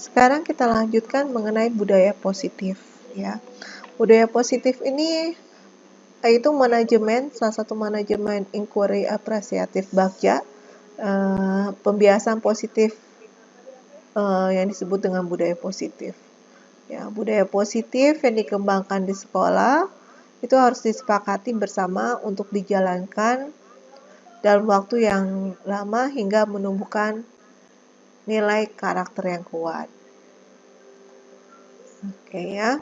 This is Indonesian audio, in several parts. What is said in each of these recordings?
Sekarang kita lanjutkan mengenai budaya positif ya. Budaya positif ini yaitu salah satu manajemen inquiry apresiatif Bagja, pembiasan positif yang disebut dengan budaya positif. Ya, budaya positif yang dikembangkan di sekolah itu harus disepakati bersama untuk dijalankan dalam waktu yang lama hingga menumbuhkan nilai karakter yang kuat. Oke ya.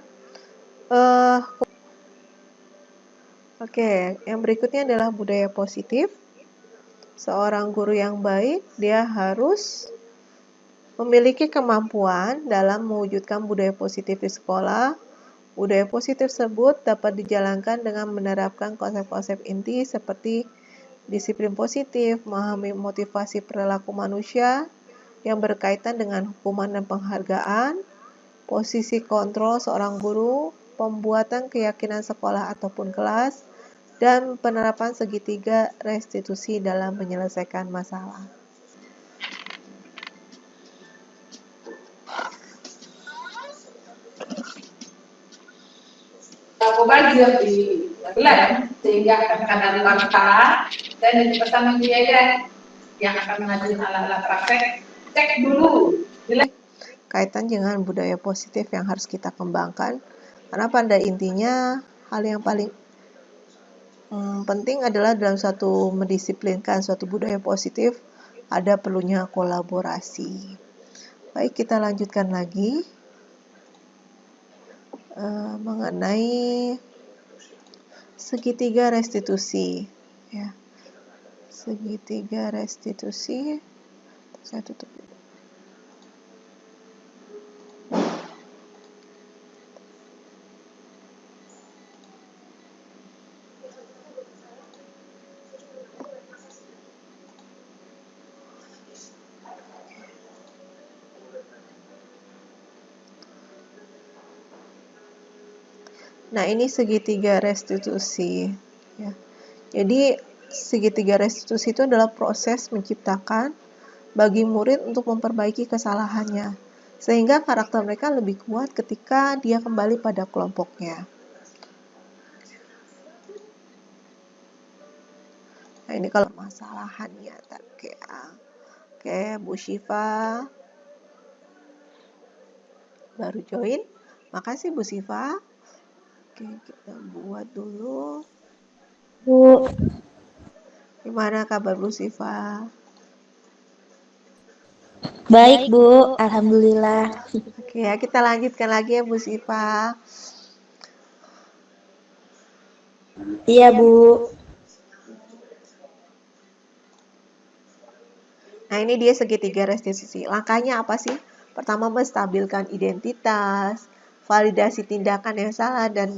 Oke, yang berikutnya adalah budaya positif. Seorang guru yang baik, dia harus memiliki kemampuan dalam mewujudkan budaya positif di sekolah. Budaya positif tersebut dapat dijalankan dengan menerapkan konsep-konsep inti seperti disiplin positif, memahami motivasi perilaku manusia yang berkaitan dengan hukuman dan penghargaan, posisi kontrol seorang guru, pembuatan keyakinan sekolah ataupun kelas, dan penerapan segitiga restitusi dalam menyelesaikan masalah. Narkoba juga digelar sehingga akan kadaluarsa dan pesan biaya yang akan menghasilkan alat-alat praktek cek dulu. Kaitan dengan budaya positif yang harus kita kembangkan, karena pada intinya hal yang paling penting adalah dalam suatu mendisiplinkan suatu budaya positif ada perlunya kolaborasi. Baik, kita lanjutkan lagi mengenai segitiga restitusi ya. Segitiga restitusi, saya tutup. Nah, ini segitiga restitusi ya. Jadi segitiga restitusi itu adalah proses menciptakan bagi murid untuk memperbaiki kesalahannya sehingga karakter mereka lebih kuat ketika dia kembali pada kelompoknya. Nah, ini kalau masalahannya Oke, Bu Syifa baru join. Makasih Bu Syifa. Oke, kita buat dulu. Bu. Gimana kabar Bu Syifa? Baik, Bu. Alhamdulillah. Oke ya, kita lanjutkan lagi ya Bu Syifa. Iya, Bu. Nah, ini dia segitiga restitusi. Langkahnya apa sih? Pertama, menstabilkan identitas, validasi tindakan yang salah, dan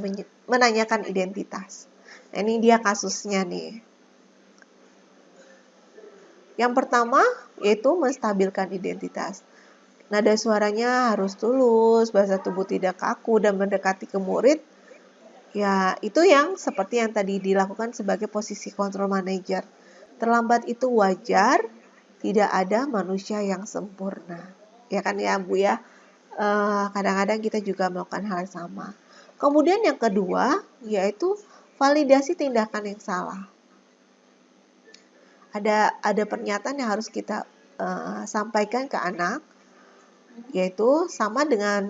menanyakan identitas. Nah, ini dia kasusnya nih. Yang pertama, yaitu menstabilkan identitas. Nada suaranya harus tulus, bahasa tubuh tidak kaku, dan mendekati ke murid. Ya, itu yang seperti yang tadi dilakukan sebagai posisi control manager. Terlambat itu wajar, tidak ada manusia yang sempurna. Ya kan ya Bu ya? Kadang-kadang kita juga melakukan hal yang sama. Kemudian yang kedua, yaitu validasi tindakan yang salah. Ada pernyataan yang harus kita sampaikan ke anak, yaitu sama dengan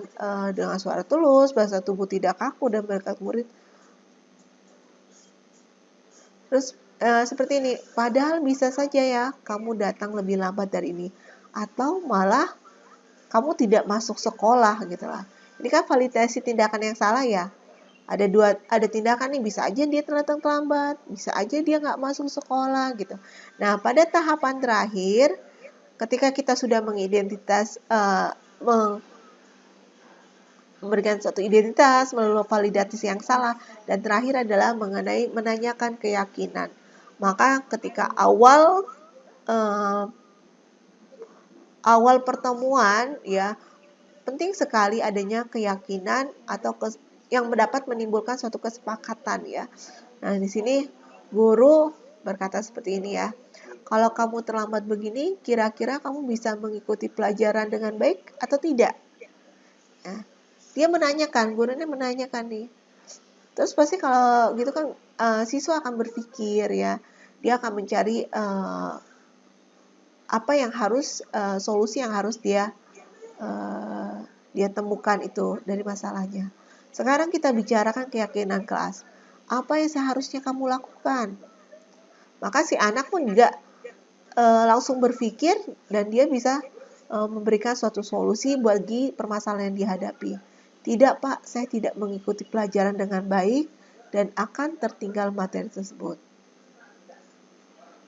suara tulus, bahasa tubuh tidak kaku, dan berkat murid. Terus seperti ini, padahal bisa saja ya kamu datang lebih lambat dari ini, atau malah kamu tidak masuk sekolah gitu lah. Ini kan validasi tindakan yang salah ya. Ada tindakan nih, bisa aja dia datang terlambat, bisa aja dia nggak masuk sekolah gitu. Nah, pada tahapan terakhir, ketika kita sudah memberikan suatu identitas melalui validasi yang salah, dan terakhir adalah mengenai menanyakan keyakinan. Maka ketika awal pertemuan ya, penting sekali adanya keyakinan atau yang dapat menimbulkan suatu kesepakatan ya. Nah, di sini guru berkata seperti ini ya. kalau kamu terlambat begini, kira-kira kamu bisa mengikuti pelajaran dengan baik atau tidak? Ya. Dia menanyakan, gurunya menanyakan nih. Terus pasti kalau gitu kan siswa akan berpikir ya, dia akan mencari apa yang harus solusi yang harus dia temukan itu dari masalahnya. Sekarang kita bicarakan keyakinan kelas. Apa yang seharusnya kamu lakukan? Maka si anak pun juga langsung berpikir dan dia bisa memberikan suatu solusi bagi permasalahan yang dihadapi. Tidak Pak, saya tidak mengikuti pelajaran dengan baik dan akan tertinggal materi tersebut.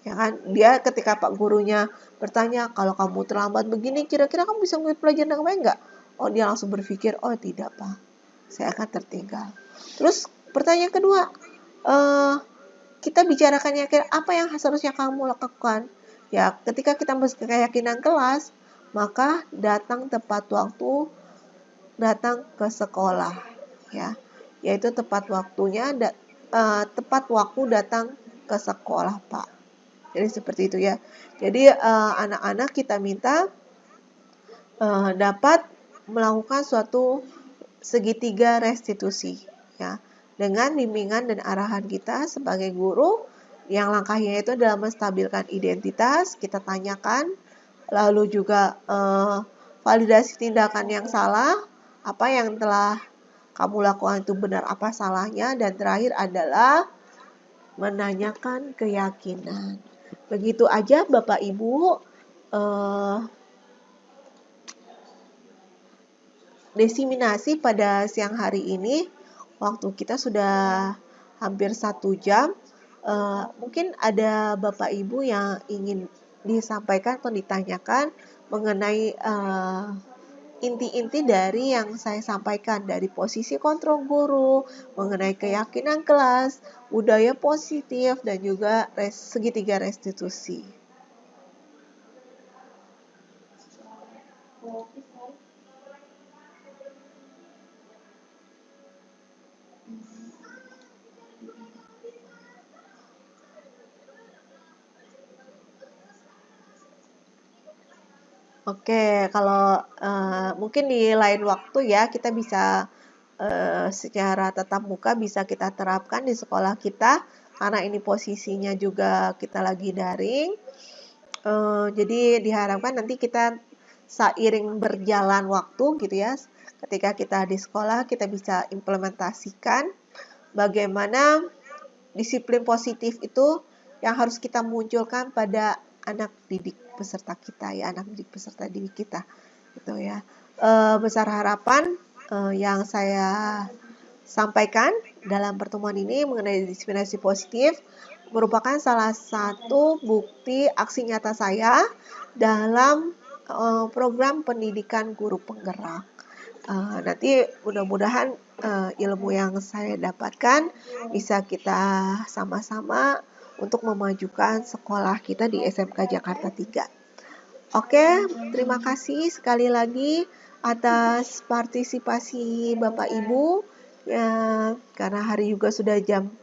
Ya kan? Dia ketika Pak gurunya bertanya, kalau kamu terlambat begini, kira-kira kamu bisa mengikuti pelajaran dengan baik nggak? Oh, dia langsung berpikir, oh tidak Pak, saya akan tertinggal. Terus pertanyaan kedua, kita bicarakan apa yang seharusnya kamu lakukan. Ya, ketika kita masuk ke keyakinan kelas, maka datang tepat waktu, datang ke sekolah, ya, yaitu tepat waktunya, tepat waktu datang ke sekolah, Pak. Jadi seperti itu ya. Jadi anak-anak kita minta dapat melakukan suatu segitiga restitusi, ya, dengan bimbingan dan arahan kita sebagai guru. Yang langkahnya itu adalah menstabilkan identitas, kita tanyakan, lalu juga validasi tindakan yang salah, apa yang telah kamu lakukan itu benar, apa salahnya, dan terakhir adalah menanyakan keyakinan. Begitu aja Bapak Ibu desiminasi pada siang hari ini. Waktu kita sudah hampir 1 jam. Mungkin ada Bapak Ibu yang ingin disampaikan atau ditanyakan mengenai inti-inti dari yang saya sampaikan, dari posisi kontrol guru, mengenai keyakinan kelas, budaya positif, dan juga segitiga restitusi. Oke, kalau mungkin di lain waktu ya kita bisa secara tatap muka bisa kita terapkan di sekolah kita, karena ini posisinya juga kita lagi daring. Jadi diharapkan nanti kita seiring berjalan waktu gitu ya, ketika kita di sekolah kita bisa implementasikan bagaimana disiplin positif itu yang harus kita munculkan pada anak didik peserta kita ya, anak didik peserta didik kita gitu ya. Besar harapan yang saya sampaikan dalam pertemuan ini mengenai diskriminasi positif merupakan salah satu bukti aksi nyata saya dalam program pendidikan guru penggerak. Nanti mudah-mudahan ilmu yang saya dapatkan bisa kita sama-sama untuk memajukan sekolah kita di SMK Jakarta 3. Oke, terima kasih sekali lagi atas partisipasi Bapak Ibu. Ya, karena hari juga sudah jam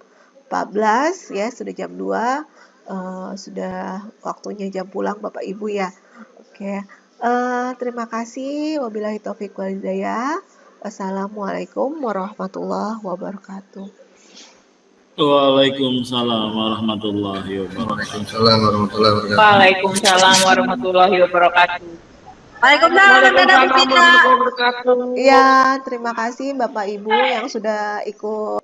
14 ya, sudah jam 2, sudah waktunya jam pulang Bapak Ibu ya. Oke, terima kasih. Wabillahi taufiq wal hidayah. Wassalamualaikum warahmatullahi wabarakatuh. Waalaikumsalam warahmatullahi wabarakatuh. Waalaikumsalam warahmatullahi wabarakatuh. Waalaikumsalam warahmatullahi wabarakatuh. Ya, terima kasih Bapak Ibu yang sudah ikut